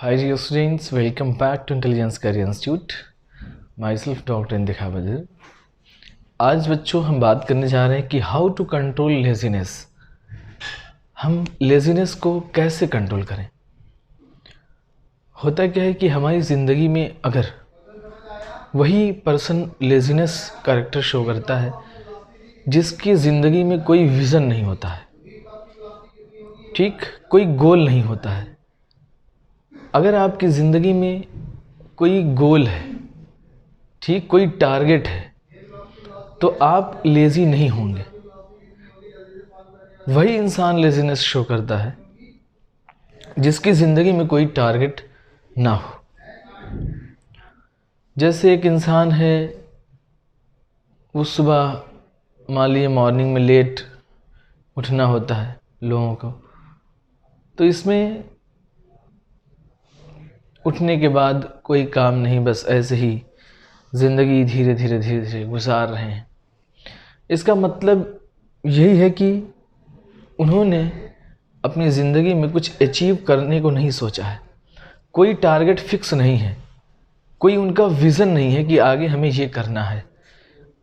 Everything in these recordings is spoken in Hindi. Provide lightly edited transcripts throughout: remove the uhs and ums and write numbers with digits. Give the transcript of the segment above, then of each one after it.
Hi dear students, welcome back to Intelligence Career Institute. Myself Dr. इंदिखा बदिर. आज बच्चों हम बात करने जा रहे हैं कि हाउ टू कंट्रोल लेजीनेस. हम लेजीनेस को कैसे कंट्रोल करें. होता क्या है कि हमारी ज़िंदगी में अगर वही पर्सन लेजीनेस कैरेक्टर शो करता है जिसकी ज़िंदगी में कोई विज़न नहीं होता है, ठीक, कोई गोल नहीं होता है. अगर आपकी ज़िंदगी में कोई गोल है, ठीक, कोई टारगेट है, तो आप लेज़ी नहीं होंगे. वही इंसान लेज़ीनेस शो करता है जिसकी ज़िंदगी में कोई टारगेट ना हो. जैसे एक इंसान है, वो सुबह मान लीजिए मॉर्निंग में लेट उठना होता है लोगों को, तो इसमें उठने के बाद कोई काम नहीं, बस ऐसे ही ज़िंदगी धीरे धीरे गुजार रहे हैं. इसका मतलब यही है कि उन्होंने अपनी ज़िंदगी में कुछ अचीव करने को नहीं सोचा है. कोई टारगेट फिक्स नहीं है, कोई उनका विज़न नहीं है कि आगे हमें ये करना है.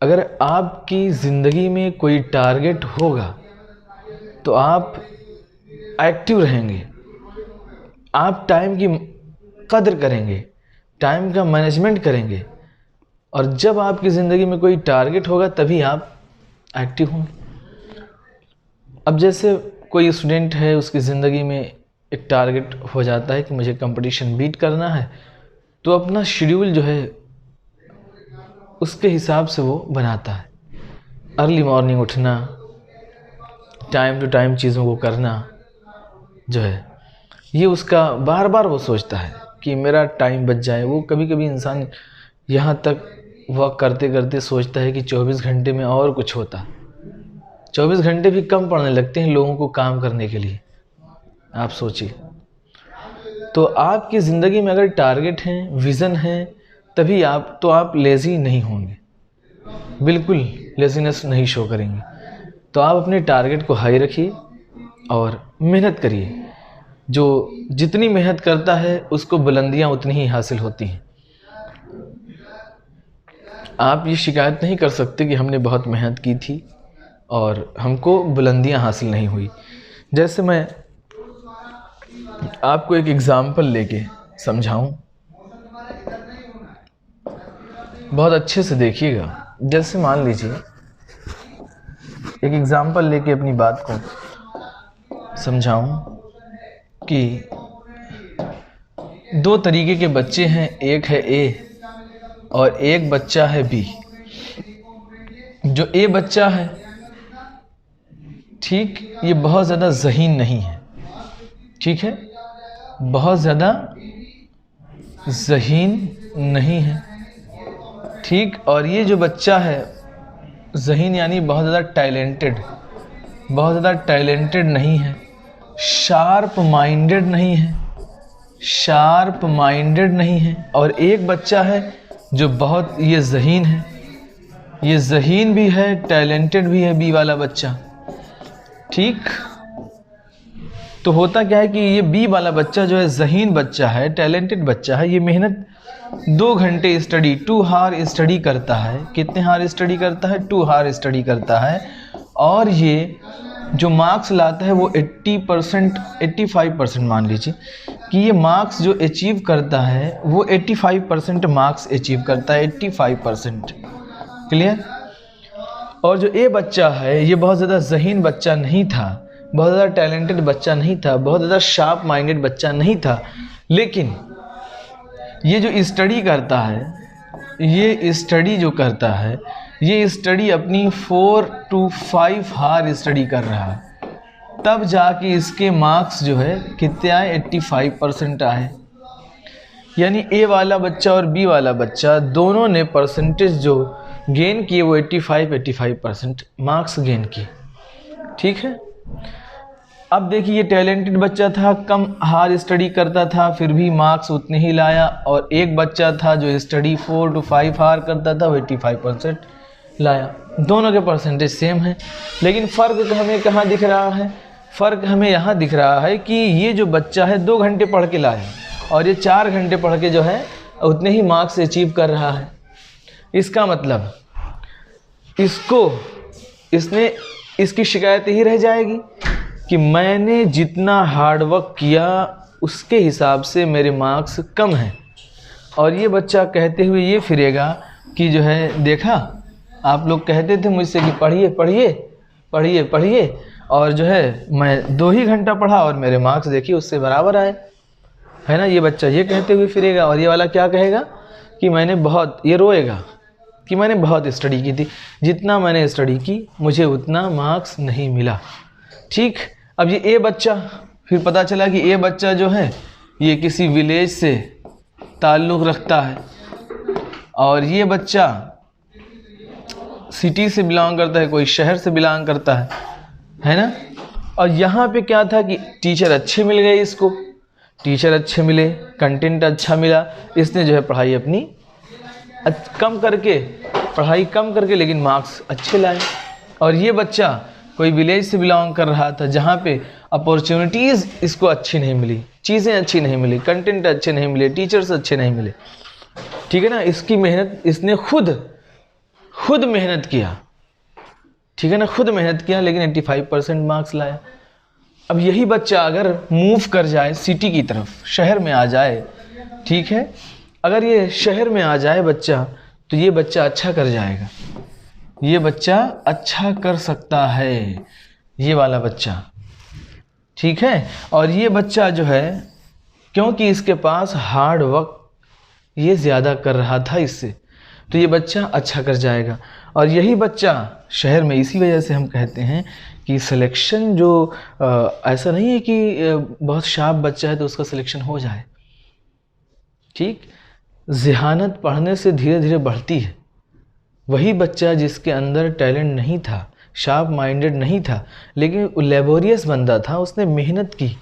अगर आपकी ज़िंदगी में कोई टारगेट होगा तो आप एक्टिव रहेंगे, आप टाइम की कदर करेंगे, टाइम का मैनेजमेंट करेंगे, और जब आपकी ज़िंदगी में कोई टारगेट होगा तभी आप एक्टिव होंगे. अब जैसे कोई स्टूडेंट है, उसकी ज़िंदगी में एक टारगेट हो जाता है कि मुझे कंपटीशन बीट करना है, तो अपना शेड्यूल जो है उसके हिसाब से वो बनाता है. अर्ली मॉर्निंग उठना, टाइम टू टाइम चीज़ों को करना जो है, ये उसका बार बार वो सोचता है कि मेरा टाइम बच जाए. वो कभी कभी इंसान यहाँ तक वर्क करते करते सोचता है कि 24 घंटे में और कुछ होता. 24 घंटे भी कम पड़ने लगते हैं लोगों को काम करने के लिए. आप सोचिए. तो आपकी ज़िंदगी में अगर टारगेट हैं, विज़न है, तभी आप लेज़ी नहीं होंगे, बिल्कुल लेज़ीनेस नहीं शो करेंगे. तो आप अपने टारगेट को हाई रखिए और मेहनत करिए. जो जितनी मेहनत करता है उसको बुलंदियां उतनी ही हासिल होती हैं. आप ये शिकायत नहीं कर सकते कि हमने बहुत मेहनत की थी और हमको बुलंदियां हासिल नहीं हुई. जैसे मैं आपको एक एग्ज़ाम्पल लेके समझाऊं, बहुत अच्छे से देखिएगा. जैसे मान लीजिए एक एग्ज़ाम्पल लेके अपनी बात को समझाऊं कि दो तरीके के बच्चे हैं, एक है ए और एक बच्चा है बी. जो ए बच्चा है, ठीक, ये बहुत ज़्यादा ज़हीन नहीं है, ठीक है, बहुत ज़्यादा ज़हीन नहीं है, ठीक. और ये जो बच्चा है ज़हीन यानी बहुत ज़्यादा टैलेंटेड नहीं है, शार्प माइंडेड नहीं है. और एक बच्चा है जो बहुत ये ज़हीन है, ये ज़हीन भी है, टैलेंटेड भी है, बी वाला बच्चा, ठीक. तो होता क्या है कि ये बी वाला बच्चा जो है ज़हीन बच्चा है, टैलेंटेड बच्चा है, ये मेहनत 2 घंटे स्टडी, 2 हार स्टडी करता है. कितने हार स्टडी करता है? 2 हार स्टडी करता है. और ये जो मार्क्स लाता है वो 80%, 85% मान लीजिए कि ये मार्क्स जो अचीव करता है वो 85% मार्क्स अचीव करता है, 85%. क्लियर? और जो ए बच्चा है ये बहुत ज़्यादा ज़हीन बच्चा नहीं था, बहुत ज़्यादा टैलेंटेड बच्चा नहीं था, बहुत ज़्यादा शार्प माइंडेड बच्चा नहीं था, लेकिन ये जो स्टडी करता है, ये स्टडी जो करता है, ये स्टडी अपनी 4 to 5 हार स्टडी कर रहा है, तब जाके इसके मार्क्स जो है कितने आए? 85% आए. यानी ए वाला बच्चा और बी वाला बच्चा दोनों ने परसेंटेज जो गेन किए वो 85% मार्क्स गेन किए, ठीक है. अब देखिए, ये टैलेंटेड बच्चा था, कम हार स्टडी करता था, फिर भी मार्क्स उतने ही लाया. और एक बच्चा था जो स्टडी 4 to 5 हार करता था, वो 85% लाया. दोनों के परसेंटेज सेम है, लेकिन फ़र्क हमें कहाँ दिख रहा है? फ़र्क हमें यहाँ दिख रहा है कि ये जो बच्चा है 2 घंटे पढ़ के लाया, और ये 4 घंटे पढ़ के जो है उतने ही मार्क्स अचीव कर रहा है। इसका मतलब इसकी शिकायत ही रह जाएगी कि मैंने जितना हार्डवर्क किया उसके हिसाब से मेरे मार्क्स कम हैं। और ये बच्चा कहते हुए ये फिरेगा कि जो है देखा, आप लोग कहते थे मुझसे कि पढ़िए पढ़िए पढ़िए पढ़िए, और जो है मैं 2 ही घंटा पढ़ा और मेरे मार्क्स देखिए उससे बराबर आए, है ना। ये बच्चा ये कहते हुए फिरेगा। और ये वाला क्या कहेगा कि ये रोएगा कि मैंने बहुत स्टडी की थी, जितना मैंने स्टडी की मुझे उतना मार्क्स नहीं मिला। ठीक, अब ये ए बच्चा, फिर पता चला कि ए बच्चा जो है ये किसी विलेज से ताल्लुक़ रखता है और ये बच्चा सिटी से बिलोंग करता है, कोई शहर से बिलोंग करता है ना। और यहाँ पे क्या था कि टीचर अच्छे मिल गए इसको, टीचर अच्छे मिले, कंटेंट अच्छा मिला, इसने जो है पढ़ाई अपनी पढ़ाई कम करके लेकिन मार्क्स अच्छे लाए। और ये बच्चा कोई विलेज से बिलोंग कर रहा था जहाँ पे अपॉर्चुनिटीज़ इसको अच्छी नहीं मिली, चीज़ें अच्छी नहीं मिली, कंटेंट अच्छे नहीं मिले, टीचर्स अच्छे नहीं मिले। ठीक है ना, इसकी मेहनत, इसने खुद मेहनत किया, ठीक है ना, खुद मेहनत किया लेकिन 85% मार्क्स लाया। अब यही बच्चा अगर मूव कर जाए सिटी की तरफ, शहर में आ जाए, ठीक है, अगर ये शहर में आ जाए बच्चा, तो ये बच्चा अच्छा कर जाएगा, ये बच्चा अच्छा कर सकता है, ये वाला बच्चा, ठीक है। और ये बच्चा जो है क्योंकि इसके पास हार्ड वर्क ये ज़्यादा कर रहा था इससे, तो ये बच्चा अच्छा कर जाएगा। और यही बच्चा शहर में, इसी वजह से हम कहते हैं कि सिलेक्शन जो ऐसा नहीं है कि बहुत शार्प बच्चा है तो उसका सिलेक्शन हो जाए। ठीक, ज़हानत पढ़ने से धीरे धीरे बढ़ती है। वही बच्चा जिसके अंदर टैलेंट नहीं था, शार्प माइंडेड नहीं था, लेकिन लेबोरियस बंदा था, उसने मेहनत की,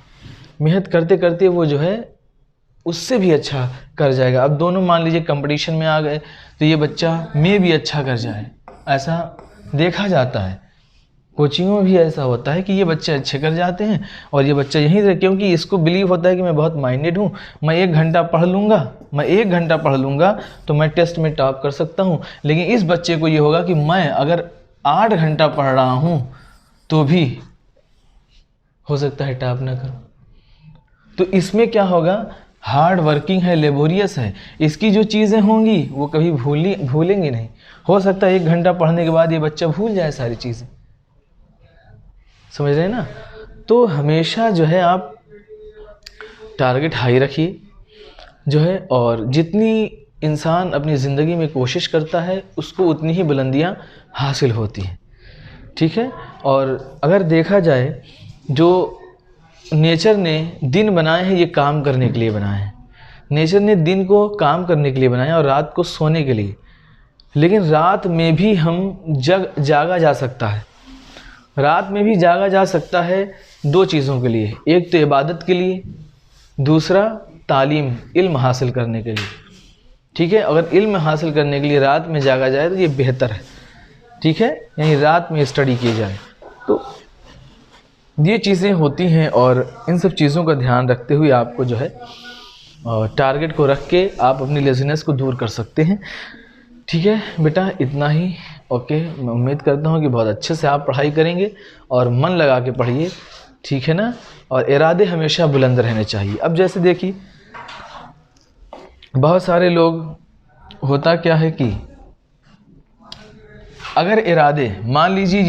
मेहनत करते करते वो जो है उससे भी अच्छा कर जाएगा। अब दोनों मान लीजिए कंपटीशन में आ गए तो ये बच्चा में भी अच्छा कर जाए, ऐसा देखा जाता है। कोचिंगों में भी ऐसा होता है कि ये बच्चे अच्छे कर जाते हैं और ये बच्चा यहीं से, क्योंकि इसको बिलीव होता है कि मैं बहुत माइंडेड हूँ, मैं 1 घंटा पढ़ लूँगा तो मैं टेस्ट में टॉप कर सकता हूँ। लेकिन इस बच्चे को ये होगा कि मैं अगर 8 घंटा पढ़ रहा हूँ तो भी हो सकता है टॉप ना करूँ। तो इसमें क्या होगा, हार्ड वर्किंग है, लेबोरियस है, इसकी जो चीज़ें होंगी वो कभी भूलेंगे नहीं। हो सकता है 1 घंटा पढ़ने के बाद ये बच्चा भूल जाए सारी चीज़ें, समझ रहे हैं ना। तो हमेशा जो है आप टारगेट हाई रखिए जो है, और जितनी इंसान अपनी ज़िंदगी में कोशिश करता है उसको उतनी ही बुलंदियां हासिल होती हैं, ठीक है। और अगर देखा जाए, जो नेचर ने दिन बनाए हैं ये काम करने के लिए बनाए हैं, नेचर ने दिन को काम करने के लिए बनाया और रात को सोने के लिए। लेकिन रात में भी हम जागा जा सकता है, रात में भी जागा जा सकता है 2 चीज़ों के लिए, एक तो इबादत के लिए, दूसरा तालीम, इल्म हासिल करने के लिए, ठीक है। अगर इल्म हासिल करने के लिए रात में जागा जाए तो ये बेहतर है, ठीक है, यानी रात में स्टडी की जाए। तो ये चीज़ें होती हैं और इन सब चीज़ों का ध्यान रखते हुए आपको जो है टारगेट को रख के आप अपनी लेज़ीनेस को दूर कर सकते हैं, ठीक है बेटा, इतना ही। ओके, मैं उम्मीद करता हूँ कि बहुत अच्छे से आप पढ़ाई करेंगे और मन लगा के पढ़िए, ठीक है ना, और इरादे हमेशा बुलंद रहने चाहिए। अब जैसे देखिए, बहुत सारे लोग, होता क्या है कि अगर इरादे, मान लीजिए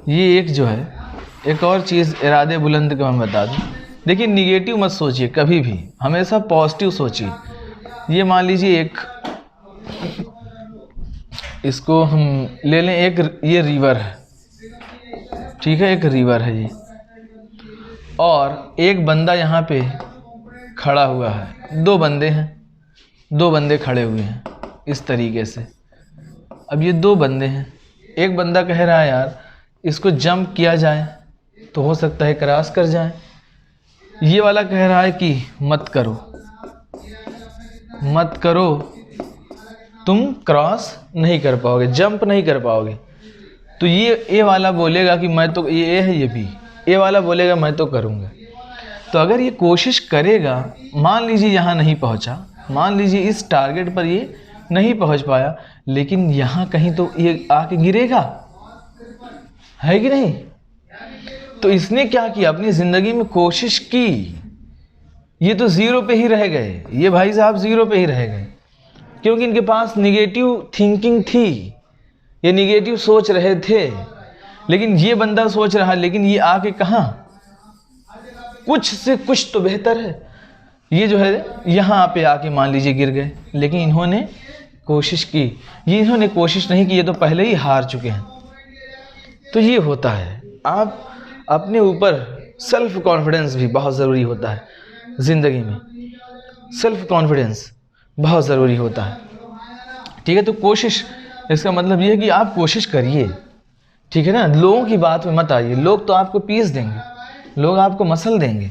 ये एक जो है, एक और चीज़ इरादे बुलंद का मैं बता दूँ। देखिए, निगेटिव मत सोचिए कभी भी, हमेशा पॉजिटिव सोचिए। ये मान लीजिए एक, इसको हम ले लें, एक ये रिवर है, ठीक है, एक रिवर है ये, और एक बंदा यहाँ पे खड़ा हुआ है, 2 बंदे हैं, 2 बंदे खड़े हुए हैं इस तरीके से। अब ये 2 बंदे हैं, एक बंदा कह रहा है यार इसको जंप किया जाए तो हो सकता है क्रॉस कर जाए, ये वाला कह रहा है कि मत करो, तुम क्रॉस नहीं कर पाओगे, जंप नहीं कर पाओगे। तो ये वाला बोलेगा कि मैं तो, ये है, ये भी, ये वाला बोलेगा मैं तो करूँगा। तो अगर ये कोशिश करेगा, मान लीजिए यहाँ नहीं पहुँचा, मान लीजिए इस टारगेट पर ये नहीं पहुँच पाया, लेकिन यहाँ कहीं तो ये आके गिरेगा, है कि नहीं? तो इसने क्या किया, अपनी ज़िंदगी में कोशिश की। ये तो ज़ीरो पे ही रह गए, ये भाई साहब ज़ीरो पे ही रह गए, क्योंकि इनके पास निगेटिव थिंकिंग थी, ये निगेटिव सोच रहे थे। लेकिन ये बंदा सोच रहा, लेकिन ये आके कहाँ, कुछ से कुछ तो बेहतर है। ये जो है यहाँ पे आके मान लीजिए गिर गए, लेकिन इन्होंने कोशिश की। ये इन्होंने कोशिश नहीं की, ये तो पहले ही हार चुके हैं। तो ये होता है, आप अपने ऊपर सेल्फ कॉन्फिडेंस भी बहुत ज़रूरी होता है ज़िंदगी में। सेल्फ कॉन्फिडेंस बहुत ज़रूरी होता है, ठीक है। तो कोशिश, इसका मतलब ये है कि आप कोशिश करिए, ठीक है ना। लोगों की बात में मत आइए, लोग तो आपको पीस देंगे, लोग आपको मसल देंगे।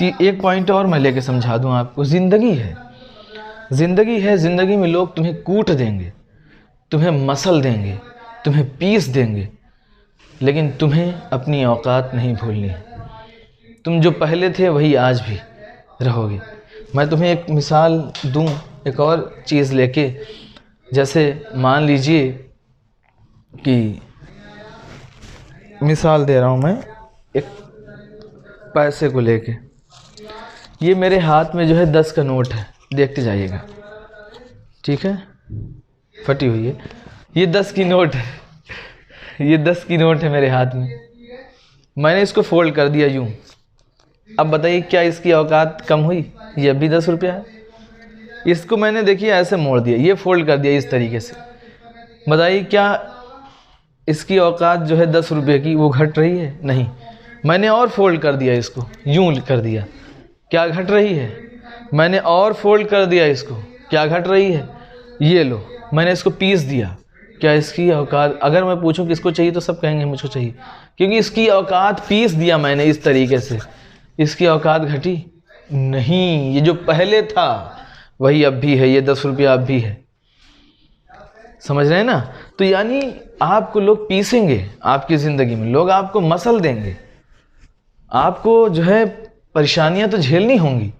एक पॉइंट और मैं लेके समझा दूं आपको, ज़िंदगी है, ज़िंदगी है, ज़िंदगी में लोग तुम्हें कूट देंगे, तुम्हें मसल देंगे, तुम्हें पीस देंगे, लेकिन तुम्हें अपनी औकात नहीं भूलनी है। तुम जो पहले थे वही आज भी रहोगे। मैं तुम्हें एक मिसाल दूं, एक और चीज़ लेके, जैसे मान लीजिए कि मिसाल दे रहा हूं मैं एक पैसे को लेके। ये मेरे हाथ में जो है 10 का नोट है, देखते जाइएगा, ठीक है, फटी हुई है। ये 10 की नोट है, ये 10 की नोट है मेरे हाथ में। मैंने इसको फोल्ड कर दिया यूं। अब बताइए क्या इसकी औकात कम हुई? ये अभी 10 रुपया है। इसको मैंने देखिए ऐसे मोड़ दिया, ये फोल्ड कर दिया इस तरीके से। बताइए क्या इसकी औकात जो है 10 रुपये की वो घट रही है? नहीं। मैंने और फोल्ड कर दिया, इसको यूं कर दिया, क्या घट रही है? मैंने और फोल्ड कर दिया इसको, क्या घट रही है? ये लो, मैंने इसको पीस दिया, क्या इसकी औकात, अगर मैं पूछूं किसको चाहिए तो सब कहेंगे मुझको चाहिए, क्योंकि इसकी औकात पीस दिया मैंने इस तरीके से। इसकी औकात घटी नहीं, ये जो पहले था वही अब भी है, ये 10 रुपया अब भी है। समझ रहे हैं ना? तो यानी आपको लोग पीसेंगे, आपकी ज़िंदगी में लोग आपको मसल देंगे, आपको जो है परेशानियां तो झेलनी होंगी,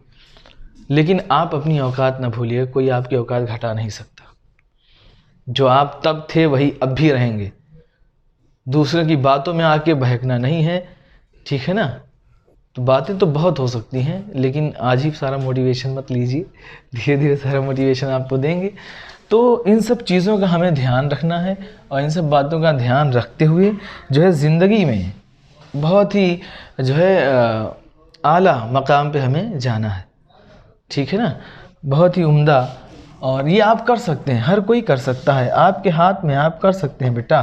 लेकिन आप अपनी औकात ना भूलिए। कोई आपकी औकात घटा नहीं सकता। जो आप तब थे वही अब भी रहेंगे। दूसरों की बातों में आके बहकना नहीं है, ठीक है ना। तो बातें तो बहुत हो सकती हैं, लेकिन आज ही सारा मोटिवेशन मत लीजिए, धीरे धीरे सारा मोटिवेशन आपको देंगे। तो इन सब चीज़ों का हमें ध्यान रखना है, और इन सब बातों का ध्यान रखते हुए जो है ज़िंदगी में बहुत ही जो है आला मकाम पे हमें जाना है, ठीक है ना। बहुत ही उम्दा, और ये आप कर सकते हैं, हर कोई कर सकता है, आपके हाथ में, आप कर सकते हैं बेटा।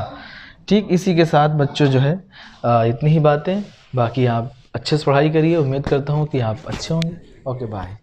ठीक इसी के साथ बच्चों जो है इतनी ही बातें, बाकी आप अच्छे से पढ़ाई करिए। उम्मीद करता हूँ कि आप अच्छे होंगे। Okay bye.